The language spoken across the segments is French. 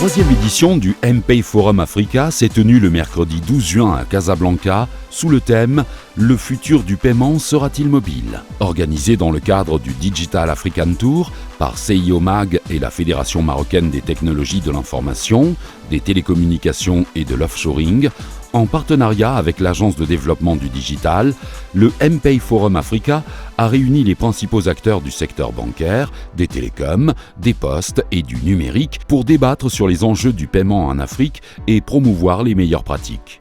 troisième édition du M-Pay Forum Africa s'est tenue le mercredi 12 juin à Casablanca sous le thème « Le futur du paiement sera-t-il mobile ?» Organisé dans le cadre du Digital African Tour par CIO Mag et la Fédération marocaine des technologies de l'information, des télécommunications et de l'offshoring, en partenariat avec l'Agence de développement du digital, le M-Pay Forum Africa a réuni les principaux acteurs du secteur bancaire, des télécoms, des postes et du numérique pour débattre sur les enjeux du paiement en Afrique et promouvoir les meilleures pratiques.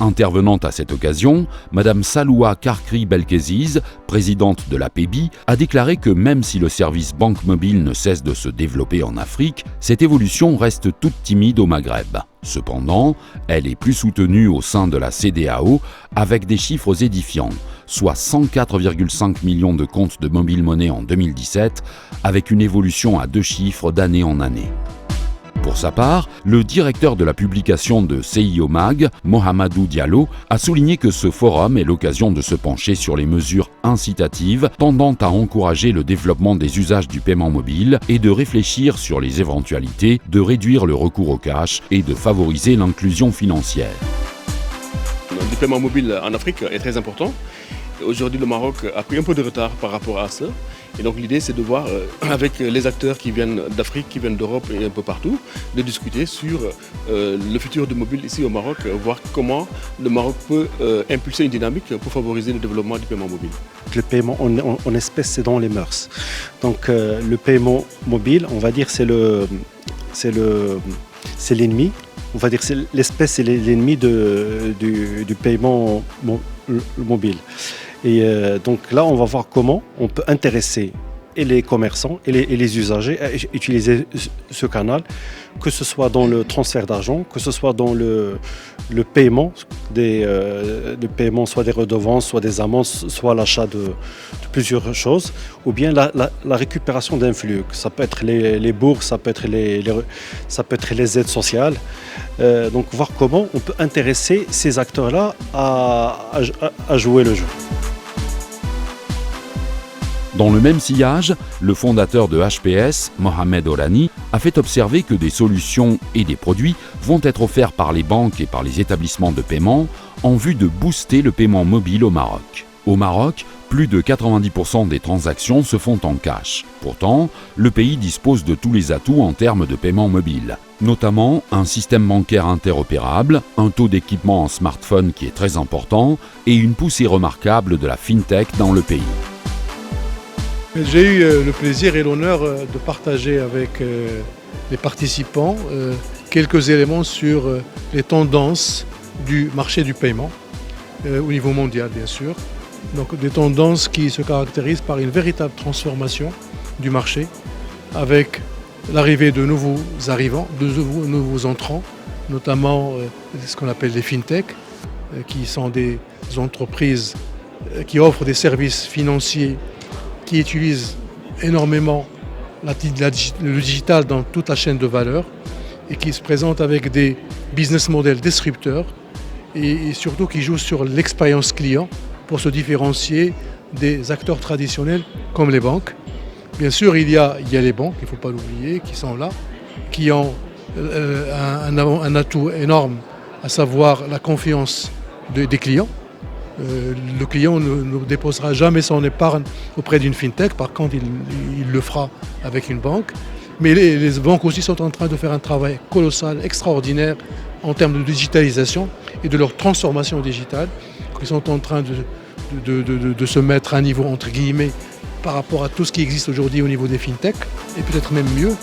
Intervenant à cette occasion, Mme Saloua Karkri Belkeziz, présidente de l'APEBI, a déclaré que même si le service banque mobile ne cesse de se développer en Afrique, cette évolution reste toute timide au Maghreb. Cependant, elle est plus soutenue au sein de la CEDEAO avec des chiffres édifiants, soit 104,5 millions de comptes de mobile monnaie en 2017, avec une évolution à 2 chiffres d'année en année. Pour sa part, le directeur de la publication de CIO Mag, Mohamedou Diallo, a souligné que ce forum est l'occasion de se pencher sur les mesures incitatives tendant à encourager le développement des usages du paiement mobile et de réfléchir sur les éventualités de réduire le recours au cash et de favoriser l'inclusion financière. Le paiement mobile en Afrique est très important. Aujourd'hui, le Maroc a pris un peu de retard par rapport à ça. Et donc l'idée, c'est de voir avec les acteurs qui viennent d'Afrique, qui viennent d'Europe et un peu partout, de discuter sur le futur du mobile ici au Maroc, voir comment le Maroc peut impulser une dynamique pour favoriser le développement du paiement mobile. Le paiement en espèces, c'est dans les mœurs. Donc le paiement mobile, on va dire, c'est l'ennemi. On va dire que l'espèce, c'est l'ennemi du paiement mobile. Et donc là, on va voir comment on peut intéresser et les commerçants et les usagers à utiliser ce canal, que ce soit dans le transfert d'argent, que ce soit dans le paiement, le paiement soit des redevances, soit des amendes, soit l'achat de plusieurs choses, ou bien la récupération d'un flux. Ça peut être les bourses, ça peut être les aides sociales. Donc voir comment on peut intéresser ces acteurs-là à jouer le jeu. Dans le même sillage, le fondateur de HPS, Mohamed Orani, a fait observer que des solutions et des produits vont être offerts par les banques et par les établissements de paiement en vue de booster le paiement mobile au Maroc. Au Maroc, plus de 90% des transactions se font en cash. Pourtant, le pays dispose de tous les atouts en termes de paiement mobile, notamment un système bancaire interopérable, un taux d'équipement en smartphone qui est très important et une poussée remarquable de la fintech dans le pays. J'ai eu le plaisir et l'honneur de partager avec les participants quelques éléments sur les tendances du marché du paiement, au niveau mondial bien sûr. Donc des tendances qui se caractérisent par une véritable transformation du marché, avec l'arrivée de nouveaux arrivants, de nouveaux entrants, notamment ce qu'on appelle les fintech, qui sont des entreprises qui offrent des services financiers qui utilisent énormément le digital dans toute la chaîne de valeur et qui se présentent avec des business models disrupteurs et surtout qui jouent sur l'expérience client pour se différencier des acteurs traditionnels comme les banques. Bien sûr, il y a les banques, il ne faut pas l'oublier, qui sont là, qui ont un atout énorme, à savoir la confiance des clients. Le client ne déposera jamais son épargne auprès d'une fintech, par contre il le fera avec une banque. Mais les banques aussi sont en train de faire un travail colossal, extraordinaire en termes de digitalisation et de leur transformation digitale. Ils sont en train de se mettre à un niveau entre guillemets par rapport à tout ce qui existe aujourd'hui au niveau des fintech, et peut-être même mieux.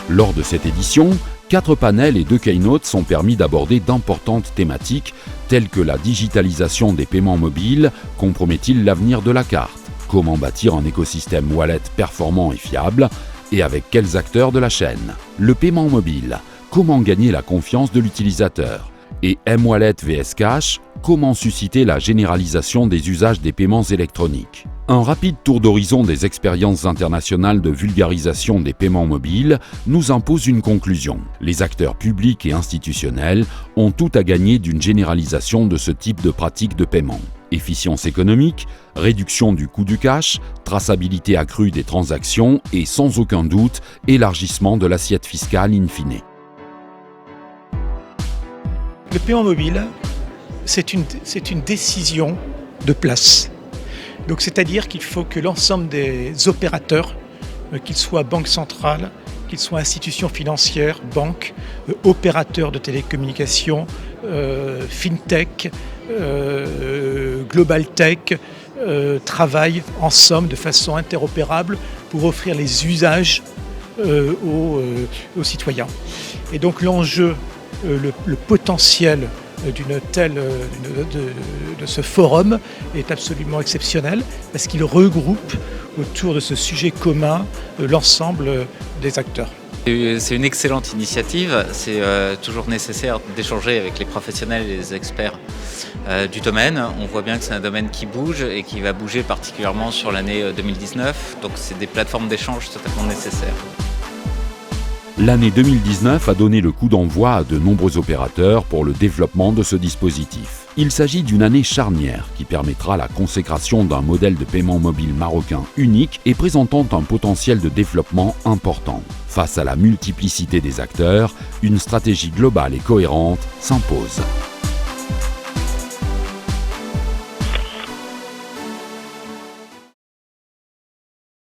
Lors de cette édition, 4 panels et 2 keynotes sont permis d'aborder d'importantes thématiques telles que la digitalisation des paiements mobiles compromet-il l'avenir de la carte? Comment bâtir un écosystème wallet performant et fiable? Et avec quels acteurs de la chaîne? Le paiement mobile, comment gagner la confiance de l'utilisateur? Et M-Wallet vs Cash, comment susciter la généralisation des usages des paiements électroniques? Un rapide tour d'horizon des expériences internationales de vulgarisation des paiements mobiles nous impose une conclusion. Les acteurs publics et institutionnels ont tout à gagner d'une généralisation de ce type de pratique de paiement. Efficience économique, réduction du coût du cash, traçabilité accrue des transactions et sans aucun doute, élargissement de l'assiette fiscale in fine. Le paiement mobile, c'est une décision de place. Donc c'est-à-dire qu'il faut que l'ensemble des opérateurs, qu'ils soient banques centrales, qu'ils soient institutions financières, banques, opérateurs de télécommunications, fintech, global tech, travaillent ensemble de façon interopérable pour offrir les usages aux citoyens. Et donc l'enjeu, le potentiel de ce forum est absolument exceptionnel parce qu'il regroupe autour de ce sujet commun l'ensemble des acteurs. C'est une excellente initiative, c'est toujours nécessaire d'échanger avec les professionnels et les experts du domaine. On voit bien que c'est un domaine qui bouge et qui va bouger particulièrement sur l'année 2019, donc c'est des plateformes d'échange totalement nécessaires. L'année 2019 a donné le coup d'envoi à de nombreux opérateurs pour le développement de ce dispositif. Il s'agit d'une année charnière qui permettra la consécration d'un modèle de paiement mobile marocain unique et présentant un potentiel de développement important. Face à la multiplicité des acteurs, une stratégie globale et cohérente s'impose.